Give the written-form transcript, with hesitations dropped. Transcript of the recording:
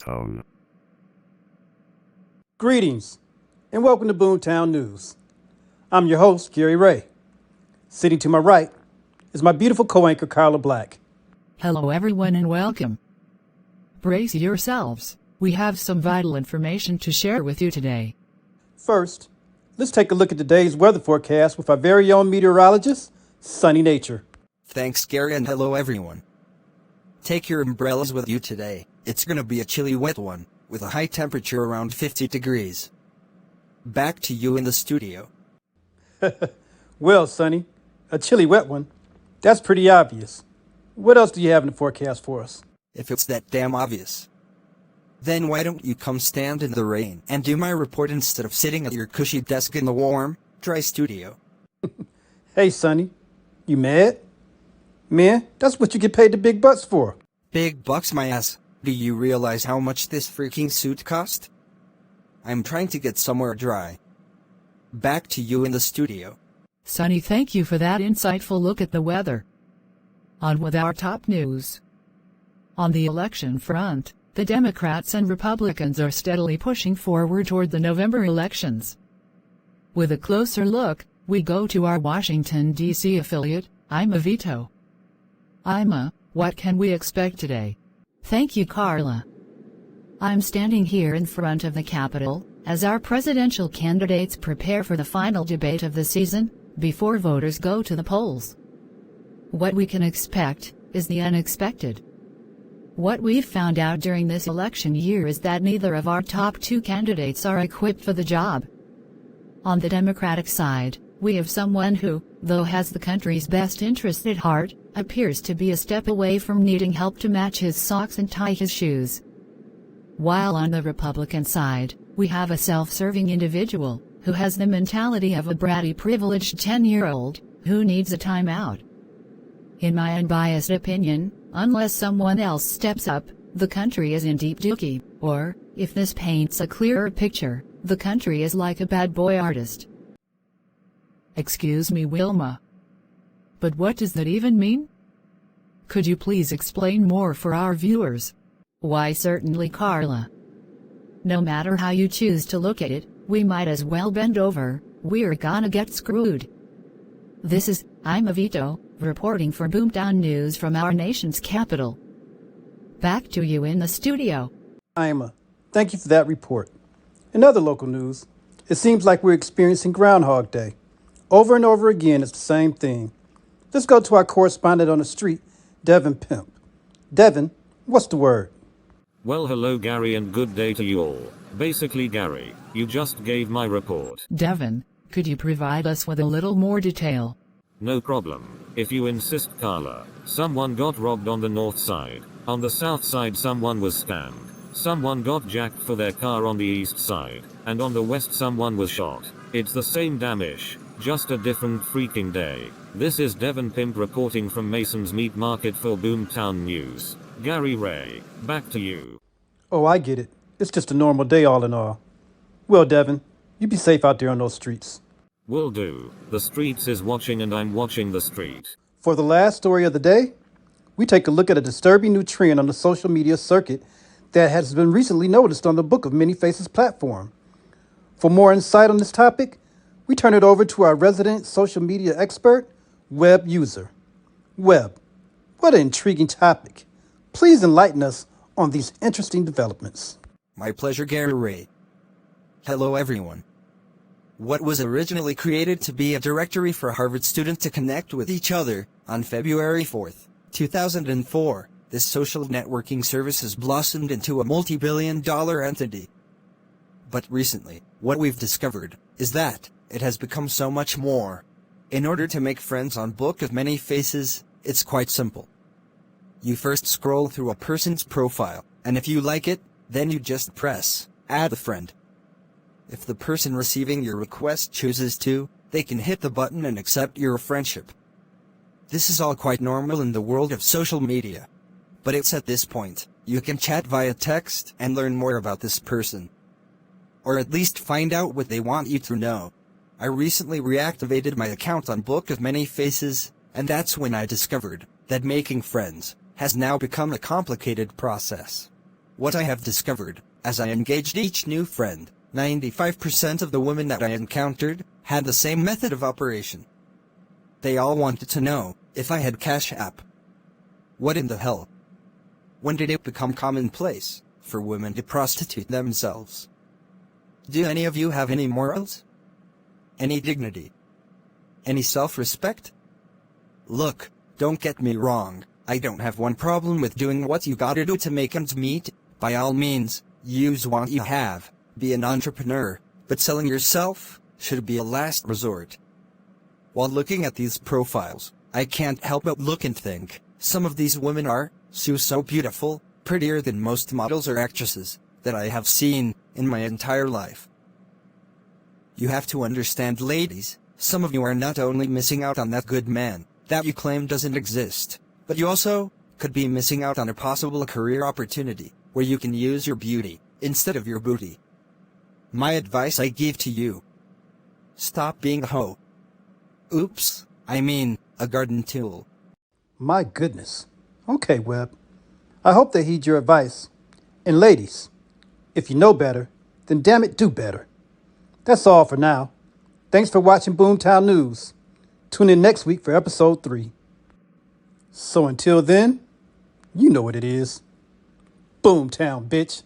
BoomTown. Greetings, and welcome to BoomTown News. I'm your host, Gary Ray. Sitting to my right is my beautiful co-anchor, Carla Black. Hello everyone and welcome. Brace yourselves. We have some vital information to share with you today. First, let's take a look at today's weather forecast with our very own meteorologist, Sunny Nature. Thanks, Gary, and hello everyone. Take your umbrellas with you today. It's gonna be a chilly wet one, with a high temperature around 50 degrees. Back to you in the studio. Well, Sunny, a chilly wet one. That's pretty obvious. What else do you have in the forecast for us? If it's that damn obvious, then why don't you come stand in the rain and do my report instead of sitting at your cushy desk in the warm, dry studio? Hey, Sunny, you mad? Man, that's what you get paid the big bucks for. Big bucks my ass. Do you realize how much this freaking suit cost? I'm trying to get somewhere dry. Back to you in the studio. Sunny, thank you for that insightful look at the weather. On with our top news. On the election front, the Democrats and Republicans are steadily pushing forward toward the November elections. With a closer look, we go to our Washington, D.C. affiliate, Ima Vito. Ima, what can we expect today? Thank you, Carla. I'm standing here in front of the Capitol, as our presidential candidates prepare for the final debate of the season, before voters go to the polls. What we can expect is the unexpected. What we've found out during this election year is that neither of our top two candidates are equipped for the job. On the Democratic side, we have someone who, though has the country's best interest at heart, appears to be a step away from needing help to match his socks and tie his shoes. While on the Republican side, we have a self-serving individual, who has the mentality of a bratty privileged 10-year-old, who needs a timeout. In my unbiased opinion, unless someone else steps up, the country is in deep dookie, or, if this paints a clearer picture, the country is like a bad boy artist. Excuse me, Wilma. But what does that even mean? Could you please explain more for our viewers? Why, certainly, Carla. No matter how you choose to look at it, we might as well bend over. We're gonna get screwed. This is Ima Vito, reporting for BoomTown News from our nation's capital. Back to you in the studio. Ima, thank you for that report. In other local news, it seems like we're experiencing Groundhog Day. Over and over again, it's the same thing. Let's go to our correspondent on the street, Devin Pimp. Devin, what's the word? Well, hello Gary, and good day to you all. Basically, Gary, you just gave my report. Devin, could you provide us with a little more detail? No problem. If you insist, Carla. Someone got robbed on the north side. On the south side, someone was scammed. Someone got jacked for their car on the east side. And on the west, someone was shot. It's the same damn ish. Just a different freaking day. This is Devin Pimp reporting from Mason's Meat Market for BoomTown News. Gary Ray, back to you. Oh, I get it. It's just a normal day all in all. Well, Devin, you be safe out there on those streets. Will do. The streets is watching and I'm watching the street. For the last story of the day, we take a look at a disturbing new trend on the social media circuit that has been recently noticed on the Book of Many Faces platform. For more insight on this topic, we turn it over to our resident social media expert, Web User. Web, what an intriguing topic. Please enlighten us on these interesting developments. My pleasure, Gary Ray. Hello everyone. What was originally created to be a directory for Harvard students to connect with each other, on February 4th, 2004, this social networking service has blossomed into a multi-billion-dollar entity. But recently, what we've discovered is that it has become so much more. In order to make friends on Book of Many Faces, it's quite simple. You first scroll through a person's profile, and if you like it, then you just press Add a Friend. If the person receiving your request chooses to, they can hit the button and accept your friendship. This is all quite normal in the world of social media. But it's at this point, you can chat via text and learn more about this person. Or at least find out what they want you to know. I recently reactivated my account on Book of Many Faces, and that's when I discovered that making friends has now become a complicated process. What I have discovered, as I engaged each new friend, 95% of the women that I encountered had the same method of operation. They all wanted to know if I had Cash App. What in the hell? When did it become commonplace for women to prostitute themselves? Do any of you have any morals? Any dignity? Any self-respect? Look, don't get me wrong, I don't have one problem with doing what you gotta do to make ends meet. By all means, use what you have, be an entrepreneur, but selling yourself should be a last resort. While looking at these profiles, I can't help but look and think, some of these women are so beautiful, prettier than most models or actresses that I have seen in my entire life. You have to understand, ladies, some of you are not only missing out on that good man that you claim doesn't exist, but you also could be missing out on a possible career opportunity where you can use your beauty instead of your booty. My advice I give to you: stop being a hoe. Oops, I mean, a garden tool. My goodness. Okay, Webb. I hope they heed your advice. And ladies, if you know better, then damn it, do better. That's all for now. Thanks for watching BoomTown News. Tune in next week for episode 3. So until then, you know what it is. BoomTown, bitch.